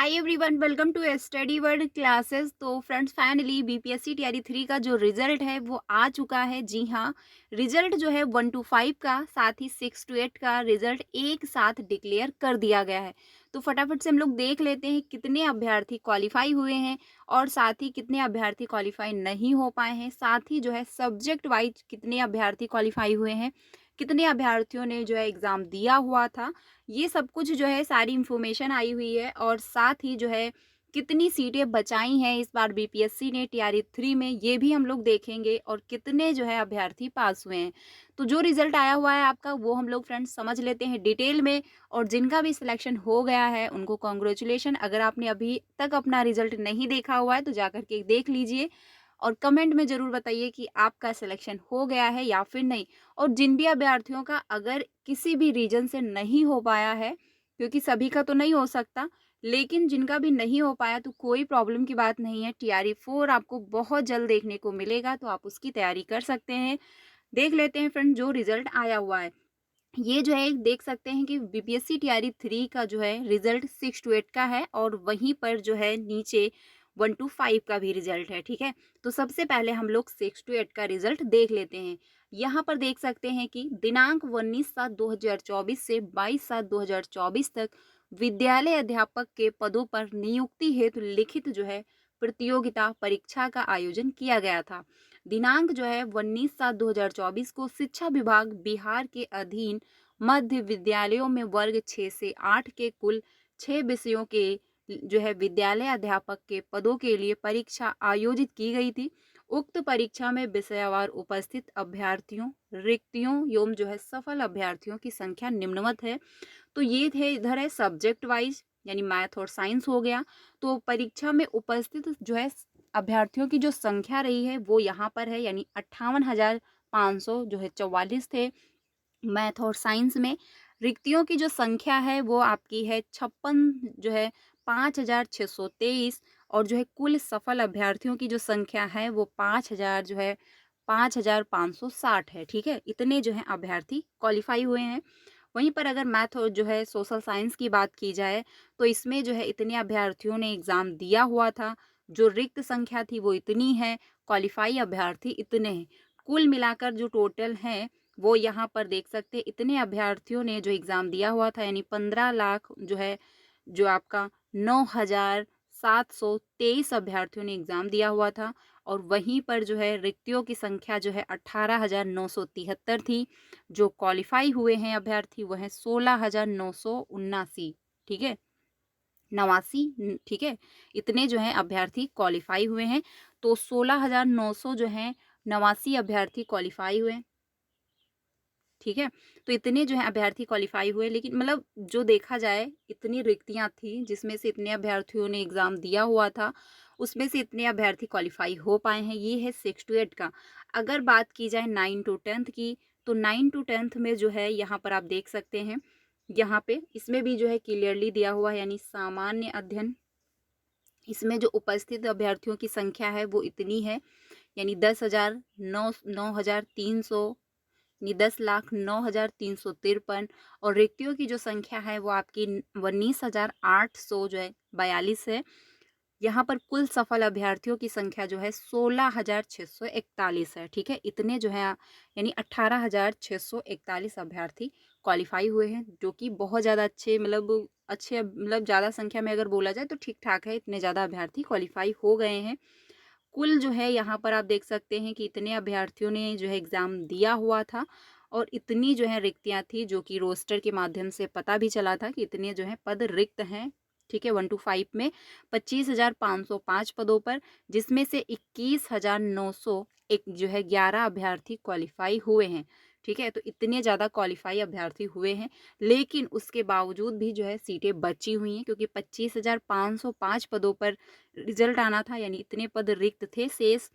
Hi everyone, welcome to study world classes. तो friends, finally BPSC TRE 3 का जो result है वो आ चुका है। जी हाँ, रिजल्ट जो है 1 to 5 का, साथ ही 6 to 8 का रिजल्ट एक साथ डिक्लेयर कर दिया गया है। तो फटाफट से हम लोग देख लेते हैं कितने अभ्यर्थी क्वालिफाई हुए हैं और साथ ही कितने अभ्यर्थी क्वालिफाई नहीं हो पाए हैं। साथ ही जो है सब्जेक्ट वाइज कितने अभ्यर्थी क्वालिफाई हुए हैं, कितने अभ्यर्थियों ने जो है एग्ज़ाम दिया हुआ था, ये सब कुछ जो है सारी इन्फॉर्मेशन आई हुई है। और साथ ही जो है कितनी सीटें बचाई हैं इस बार बीपीएससी ने टीआरई 3 में, ये भी हम लोग देखेंगे। और कितने जो है अभ्यर्थी पास हुए हैं। तो जो रिजल्ट आया हुआ है आपका, वो हम लोग फ्रेंड्स समझ लेते हैं डिटेल में। और जिनका भी सिलेक्शन हो गया है उनको कॉन्ग्रेचुलेशन। अगर आपने अभी तक अपना रिजल्ट नहीं देखा हुआ है तो जा करके देख लीजिए और कमेंट में ज़रूर बताइए कि आपका सिलेक्शन हो गया है या फिर नहीं। और जिन भी अभ्यर्थियों का अगर किसी भी रीज़न से नहीं हो पाया है, क्योंकि सभी का तो नहीं हो सकता, लेकिन जिनका भी नहीं हो पाया तो कोई प्रॉब्लम की बात नहीं है। टीआरई 4 आपको बहुत जल्द देखने को मिलेगा, तो आप उसकी तैयारी कर सकते हैं। देख लेते हैं फ्रेंड जो रिज़ल्ट आया हुआ है। ये जो है देख सकते हैं कि बीपीएससी टीआरई 3 का जो है रिजल्ट 6 to 8 का है और वहीं पर जो है नीचे 1 to 5 का भी रिजल्ट है। ठीक है, तो सबसे पहले हम लोग 6 to 8 का रिजल्ट देख लेते हैं। यहाँ पर देख सकते हैं कि दिनांक 19/7/2024 से 22/7/2024 तक विद्यालय अध्यापक के पदों पर नियुक्ति हेतु लिखित जो है प्रतियोगिता परीक्षा का आयोजन किया गया था। दिनांक जो है 19/7/2024 को शिक्षा विभाग बिहार के अधीन मध्य विद्यालयों में वर्ग 6 से 8 के कुल 6 विषयों के जो है विद्यालय अध्यापक के पदों के लिए परीक्षा आयोजित की गई थी। उक्त परीक्षा में विषयवार उपस्थित अभ्यर्थियों, रिक्तियों एवं जो है सफल अभ्यर्थियों की संख्या निम्नवत है। तो ये थे, इधर है सब्जेक्ट वाइज यानी मैथ और साइंस हो गया। तो परीक्षा में उपस्थित जो है अभ्यर्थियों की जो संख्या रही है वो यहाँ पर है, यानी 58,500 जो है 44 थे मैथ और साइंस में। रिक्तियों की जो संख्या है वो आपकी है 56 जो है 5,623। और जो है कुल सफल अभ्यर्थियों की जो संख्या है वो 5,000 जो है 5,560 है। ठीक है, इतने जो है अभ्यर्थी क्वालिफाई हुए हैं। वहीं पर अगर मैथ और जो है सोशल साइंस की बात की जाए तो इसमें जो है इतने अभ्यर्थियों ने एग्ज़ाम दिया हुआ था। जो रिक्त संख्या थी वो इतनी है, क्वालिफाई अभ्यर्थी इतने हैं। कुल मिलाकर जो टोटल हैं वो यहाँ पर देख सकते हैं, इतने अभ्यर्थियों ने जो एग्ज़ाम दिया हुआ था, यानी 15 लाख जो है जो आपका 9,723 अभ्यर्थियों ने एग्ज़ाम दिया हुआ था। और वहीं पर जो है रिक्तियों की संख्या जो है 18,973 थी। जो क्वालिफाई हुए हैं अभ्यर्थी वो हैं 16,979। ठीक है, 89। ठीक है, इतने जो हैं अभ्यर्थी क्वालिफाई हुए हैं। तो 16,900 जो हैं 89 अभ्यर्थी क्वालिफाई हुए। ठीक है, तो इतने जो है अभ्यर्थी क्वालिफाई हुए। लेकिन मतलब जो देखा जाए इतनी रिक्तियां थी जिसमें से इतने अभ्यर्थियों ने एग्ज़ाम दिया हुआ था, उसमें से इतने अभ्यर्थी क्वालिफाई हो पाए हैं। ये है 6 to 8 का। अगर बात की जाए 9 to 10 की, तो 9 to 10 में जो है यहाँ पर आप देख सकते हैं, यहाँ पे इसमें भी जो है क्लियरली दिया हुआ है, यानी सामान्य अध्ययन। इसमें जो उपस्थित अभ्यर्थियों की संख्या है वो इतनी है, यानी 10,009,300, यानी 10,09,353। और रिक्तियों की जो संख्या है वो आपकी 19,800 जो है 42 है। यहाँ पर कुल सफल अभ्यर्थियों की संख्या जो है 16,641 है। ठीक है, इतने जो है यानी 18,641 अभ्यर्थी क्वालिफाई हुए हैं, जो कि बहुत ज़्यादा अच्छे मतलब ज़्यादा संख्या में अगर बोला जाए तो ठीक ठाक है। इतने ज़्यादा अभ्यर्थी क्वालिफाई हो गए हैं। कुल जो है यहाँ पर आप देख सकते हैं कि इतने अभ्यर्थियों ने जो है एग्ज़ाम दिया हुआ था। और इतनी जो है रिक्तियाँ थी, जो कि रोस्टर के माध्यम से पता भी चला था कि इतने जो है पद रिक्त हैं। ठीक है, 1 to 5 में 25,505 पदों पर, जिसमें से 21,900 एक जो है 11 अभ्यर्थी क्वालिफाई हुए हैं। ठीक है, तो इतने ज़्यादा क्वालिफाई अभ्यर्थी हुए हैं। लेकिन उसके बावजूद भी जो है सीटें बची हुई हैं, क्योंकि 25,505 पदों पर रिजल्ट आना था, यानी इतने पद रिक्त थे शेष,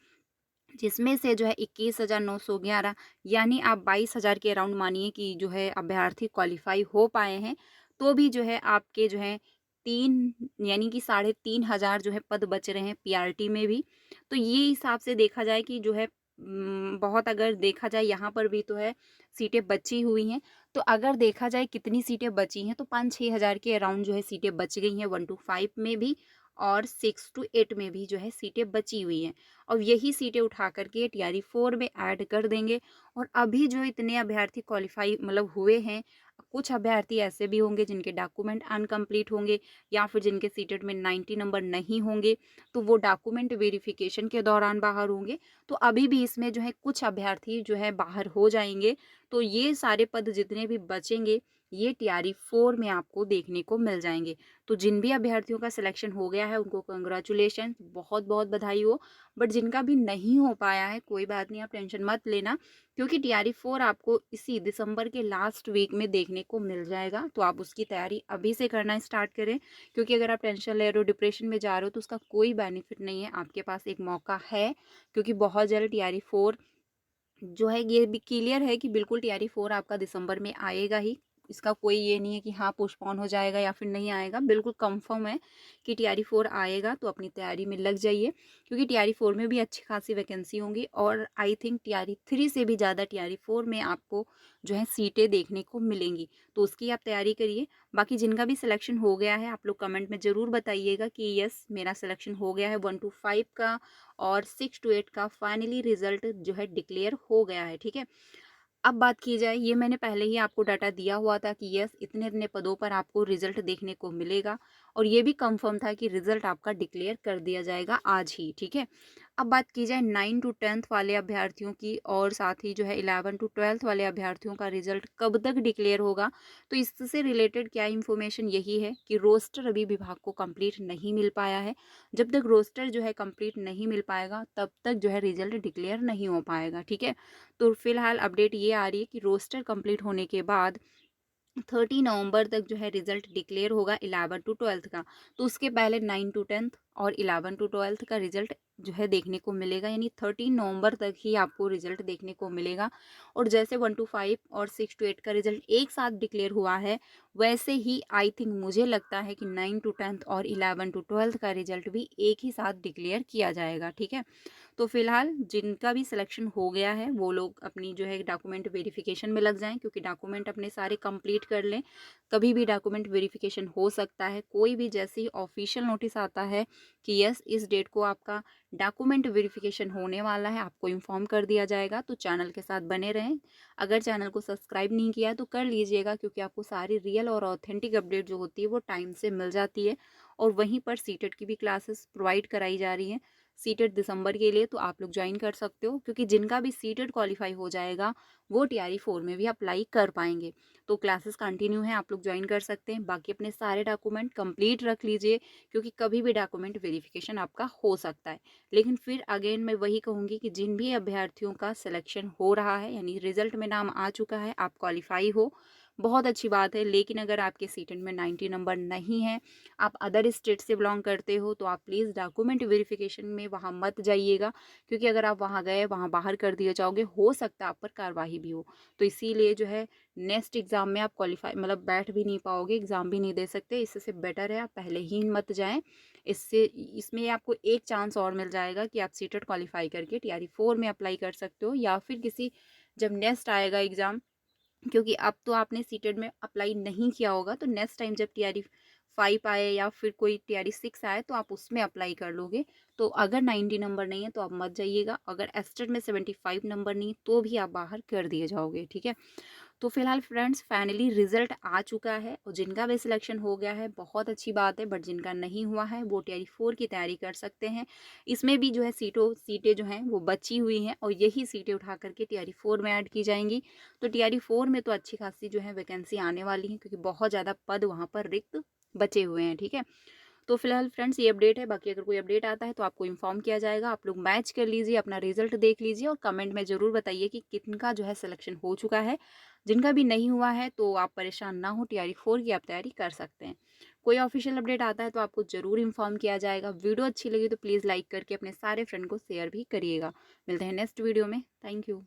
जिसमें से जो है 21,911, यानी आप 22,000 के अराउंड मानिए कि जो है अभ्यर्थी क्वालिफाई हो पाए हैं। तो भी जो है आपके जो है 3 यानी कि 3,500 जो है पद बच रहे हैं पीआरटी में भी। तो ये हिसाब से देखा जाए कि जो है बहुत अगर देखा जाए यहाँ पर भी तो है सीटें बची हुई हैं। तो अगर देखा जाए कितनी सीटें बची हैं तो 5-6 हज़ार के अराउंड जो है सीटें बच गई हैं 1 to 5 में भी और 6 to 8 में भी जो है सीटें बची हुई हैं। और यही सीटें उठा कर के टीआरई 4 में ऐड कर देंगे। और अभी जो इतने अभ्यर्थी क्वालिफाई मतलब हुए हैं, कुछ अभ्यर्थी ऐसे भी होंगे जिनके डॉक्यूमेंट अनकम्प्लीट होंगे या फिर जिनके सीटेट में 90 नंबर नहीं होंगे, तो वो डॉक्यूमेंट वेरिफिकेशन के दौरान बाहर होंगे। तो अभी भी इसमें जो है कुछ अभ्यर्थी जो है बाहर हो जाएंगे। तो ये सारे पद जितने भी बचेंगे ये टीआरई 4 में आपको देखने को मिल जाएंगे। तो जिन भी अभ्यर्थियों का सिलेक्शन हो गया है उनको कंग्रेचुलेशन, बहुत बहुत बधाई हो। बट जिनका भी नहीं हो पाया है कोई बात नहीं, आप टेंशन मत लेना, क्योंकि टीआरई 4 आपको इसी दिसंबर के लास्ट वीक में देखने को मिल जाएगा। तो आप उसकी तैयारी अभी से करना स्टार्ट करें, क्योंकि अगर आप टेंशन ले रहे हो, डिप्रेशन में जा रहे हो, तो उसका कोई बेनिफिट नहीं है। आपके पास एक मौका है, क्योंकि बहुत जल्द टीआरई 4 जो है ये भी क्लियर है कि बिल्कुल टीआरई 4 आपका दिसंबर में आएगा ही। इसका कोई ये नहीं है कि हाँ पोस्टपोन हो जाएगा या फिर नहीं आएगा, बिल्कुल कंफर्म है कि टीआरई 4 आएगा। तो अपनी तैयारी में लग जाइए, क्योंकि टीआरई 4 में भी अच्छी खासी वैकेंसी होंगी और आई थिंक टीआरई 3 से भी ज़्यादा टीआरई 4 में आपको जो है सीटें देखने को मिलेंगी। तो उसकी आप तैयारी करिए। बाकी जिनका भी सिलेक्शन हो गया है आप लोग कमेंट में ज़रूर बताइएगा कि यस मेरा सिलेक्शन हो गया है 1 to 5 का और 6 to 8 का फाइनली रिजल्ट जो है डिक्लेयर हो गया है। ठीक है, अब बात की जाए, ये मैंने पहले ही आपको डाटा दिया हुआ था कि यस इतने इतने पदों पर आपको रिजल्ट देखने को मिलेगा और ये भी कंफर्म था कि रिजल्ट आपका डिक्लेयर कर दिया जाएगा आज ही। ठीक है, अब बात की जाए 9 to 10th वाले अभ्यर्थियों की और साथ ही जो है 11 to 12th वाले अभ्यर्थियों का रिजल्ट कब तक डिक्लेयर होगा। तो इससे रिलेटेड क्या इन्फॉर्मेशन यही है कि रोस्टर अभी विभाग को कंप्लीट नहीं मिल पाया है। जब तक रोस्टर जो है कंप्लीट नहीं मिल पाएगा तब तक जो है रिजल्ट डिक्लेयर नहीं हो पाएगा। ठीक है, तो फिलहाल अपडेट ये आ रही है कि रोस्टर कंप्लीट होने के बाद 30 नवंबर तक जो है रिजल्ट डिक्लेयर होगा 11 to 12th का। तो उसके पहले 9 to 10th और 11 to 12th का रिजल्ट जो है देखने को मिलेगा, यानी 13 नवंबर तक ही आपको रिजल्ट देखने को मिलेगा। और जैसे 1 to 5 और 6 to 8 का रिजल्ट एक साथ डिक्लेयर हुआ है, वैसे ही आई थिंक मुझे लगता है कि 9 to 10th और 11 to 12th का रिजल्ट भी एक ही साथ डिक्लेयर किया जाएगा। ठीक है, तो फिलहाल जिनका भी सिलेक्शन हो गया है वो लोग अपनी जो है डॉक्यूमेंट वेरिफिकेशन में लग जाएं, क्योंकि डॉक्यूमेंट अपने सारे कंप्लीट कर लें। कभी भी डॉक्यूमेंट वेरिफिकेशन हो सकता है, कोई भी जैसे ही ऑफिशियल नोटिस आता है कि यस इस डेट को आपका डॉक्यूमेंट वेरिफिकेशन होने वाला है, आपको इन्फॉर्म कर दिया जाएगा। तो चैनल के साथ बने रहें। अगर चैनल को सब्सक्राइब नहीं किया तो कर लीजिएगा, क्योंकि आपको सारी रियल और ऑथेंटिक अपडेट जो होती है वो टाइम से मिल जाती है। और वहीं पर सीटेट की भी क्लासेस प्रोवाइड कराई जा रही हैं सीटेट दिसंबर के लिए, तो आप लोग ज्वाइन कर सकते हो, क्योंकि जिनका भी सीटेट क्वालिफाई हो जाएगा वो टीआरई 4 में भी अप्लाई कर पाएंगे। तो क्लासेस कंटिन्यू हैं, आप लोग ज्वाइन कर सकते हैं। बाकी अपने सारे डॉक्यूमेंट कंप्लीट रख लीजिए, क्योंकि कभी भी डॉक्यूमेंट वेरिफिकेशन आपका हो सकता है। लेकिन फिर अगेन मैं वही कहूँगी कि जिन भी अभ्यर्थियों का सिलेक्शन हो रहा है, यानी रिजल्ट में नाम आ चुका है, आप क्वालिफाई हो, बहुत अच्छी बात है। लेकिन अगर आपके सीटेट में 90 नंबर नहीं है, आप अदर स्टेट से बिलोंग करते हो, तो आप प्लीज़ डॉक्यूमेंट वेरिफिकेशन में वहाँ मत जाइएगा, क्योंकि अगर आप वहाँ गए, वहाँ बाहर कर दिए जाओगे, हो सकता है आप पर कार्रवाई भी हो। तो इसीलिए जो है नेक्स्ट एग्ज़ाम में आप क्वालिफाई मतलब बैठ भी नहीं पाओगे, एग्ज़ाम भी नहीं दे सकते। इससे बेटर है आप पहले ही मत जाएं। इससे इसमें आपको एक चांस और मिल जाएगा कि आप सीटेट क्वालिफाई करके टीआरई 4 में अप्लाई कर सकते हो, या फिर किसी जब नेक्स्ट आएगा एग्ज़ाम, क्योंकि अब तो आपने सीटेट में अप्लाई नहीं किया होगा, तो नेक्स्ट टाइम जब टीआरई 5 आए या फिर कोई टीआरई 6 आए तो आप उसमें अप्लाई कर लोगे। तो अगर 90 नंबर नहीं है तो आप मत जाइएगा, अगर एस्टेट में 75 नंबर नहीं तो भी आप बाहर कर दिए जाओगे। ठीक है, तो फिलहाल फ्रेंड्स फाइनली रिजल्ट आ चुका है और जिनका भी सिलेक्शन हो गया है बहुत अच्छी बात है, बट जिनका नहीं हुआ है वो टीआरई 4 की तैयारी कर सकते हैं। इसमें भी जो है सीटें जो हैं वो बची हुई हैं और यही सीटें उठा करके टीआरई 4 में ऐड की जाएंगी। तो टीआरई 4 में तो अच्छी खासी जो है वैकेंसी आने वाली है, क्योंकि बहुत ज़्यादा पद वहाँ पर रिक्त बचे हुए हैं। ठीक है, तो फिलहाल फ्रेंड्स ये अपडेट है। बाकी अगर कोई अपडेट आता है तो आपको इन्फॉर्म किया जाएगा। आप लोग मैच कर लीजिए, अपना रिजल्ट देख लीजिए और कमेंट में ज़रूर बताइए कि किनका जो है सिलेक्शन हो चुका है। जिनका भी नहीं हुआ है तो आप परेशान ना हो, टीआरई 4 की आप तैयारी कर सकते हैं। कोई ऑफिशियल अपडेट आता है तो आपको ज़रूर इन्फॉर्म किया जाएगा। वीडियो अच्छी लगी तो प्लीज़ लाइक करके अपने सारे फ्रेंड को शेयर भी करिएगा। मिलते हैं नेक्स्ट वीडियो में। Thank you.